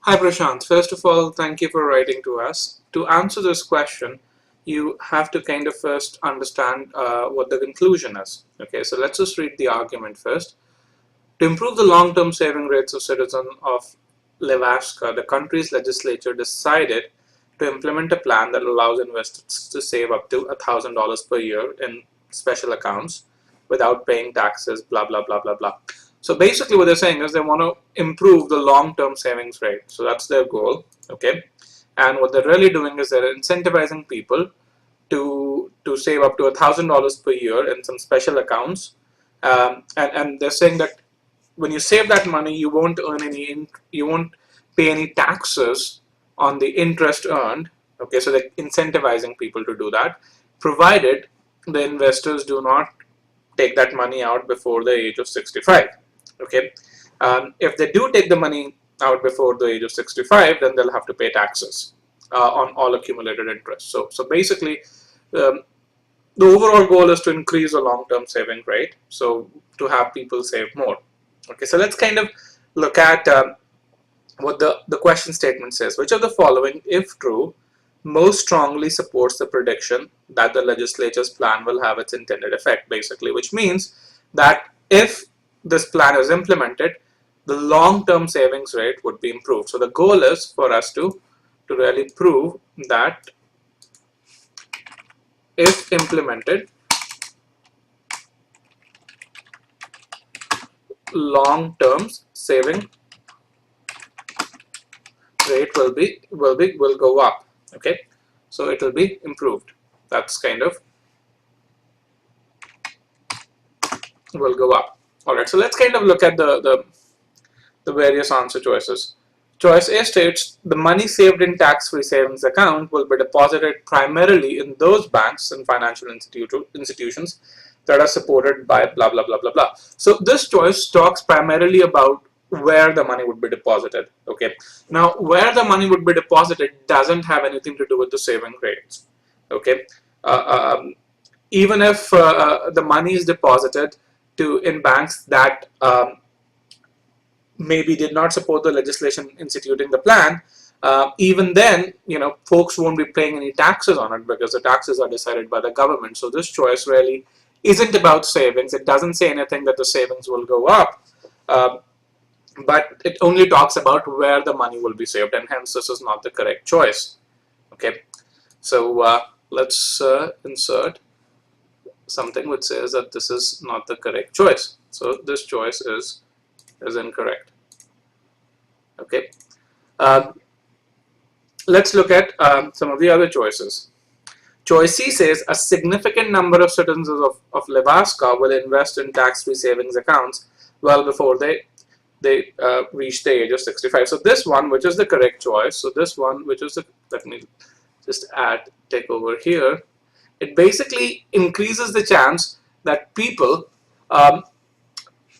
Hi Prashant, first of all, thank you for writing to us. To answer this question, you have to kind of first understand what the conclusion is. Okay, so let's just read the argument first. To improve the long-term saving rates of citizens of Levaska, the country's legislature decided to implement a plan that allows investors to save up to $1,000 per year in special accounts without paying taxes, blah, blah, blah, blah, blah. So basically what they're saying is they want to improve the long-term savings rate. So that's their goal, okay? And what they're really doing is they're incentivizing people to save up to $1,000 per year in some special accounts. And they're saying that when you save that money, you won't pay any taxes on the interest earned. Okay, so they're incentivizing people to do that, provided the investors do not take that money out before the age of 65. Okay, if they do take the money out before the age of 65, then they'll have to pay taxes on all accumulated interest. So basically, um, the overall goal is to increase the long-term saving rate, so to have people save more. Okay, so let's kind of look at what the question statement says. Which of the following, if true, most strongly supports the prediction that the legislature's plan will have its intended effect, basically, which means that if this plan is implemented, the long-term savings rate would be improved. So the goal is for us to really prove that if implemented, long-term saving rate will go up. Okay, so it will be improved. That's kind of will go up. All right, so let's kind of look at the various answer choices. Choice A states the money saved in tax-free savings account will be deposited primarily in those banks and financial institutions that are supported by blah blah blah blah blah. So this choice talks primarily about where the money would be deposited. Okay, now where the money would be deposited doesn't have anything to do with the saving rates. Okay, even if the money is deposited in banks that maybe did not support the legislation instituting the plan, even then, folks won't be paying any taxes on it because the taxes are decided by the government. So this choice really isn't about savings. It doesn't say anything that the savings will go up, but it only talks about where the money will be saved, and hence this is not the correct choice. Okay, so let's insert something which says that this is not the correct choice. So this choice is incorrect. Okay, let's look at some of the other choices. Choice C says a significant number of citizens of Levaska will invest in tax-free savings accounts well before they reach the age of 65. So this one, which is the correct choice, so this one, which is the, let me just take over here, it basically increases the chance that people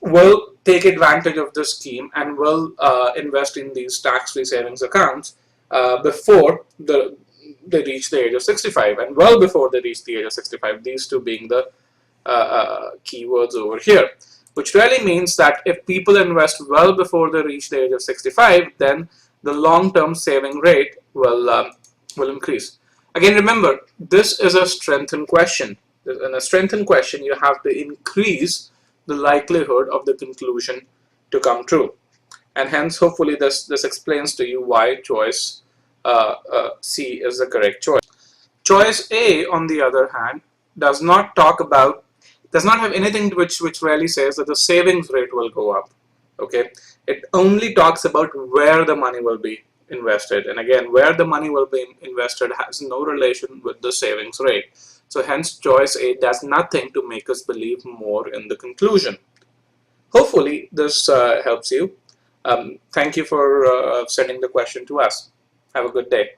will take advantage of this scheme and will invest in these tax-free savings accounts before they reach the age of 65, and well before they reach the age of 65, these two being the keywords over here, which really means that if people invest well before they reach the age of 65, then the long-term saving rate will increase. Again, remember, this is a strengthened question. In a strengthened question, you have to increase the likelihood of the conclusion to come true. And hence, hopefully, this explains to you why choice C is the correct choice. Choice A, on the other hand, does not have anything which really says that the savings rate will go up. Okay, it only talks about where the money will be invested, and again, where the money will be invested has no relation with the savings rate. So hence choice A does nothing to make us believe more in the conclusion. Hopefully this helps you. Thank you for sending the question to us. Have a good day.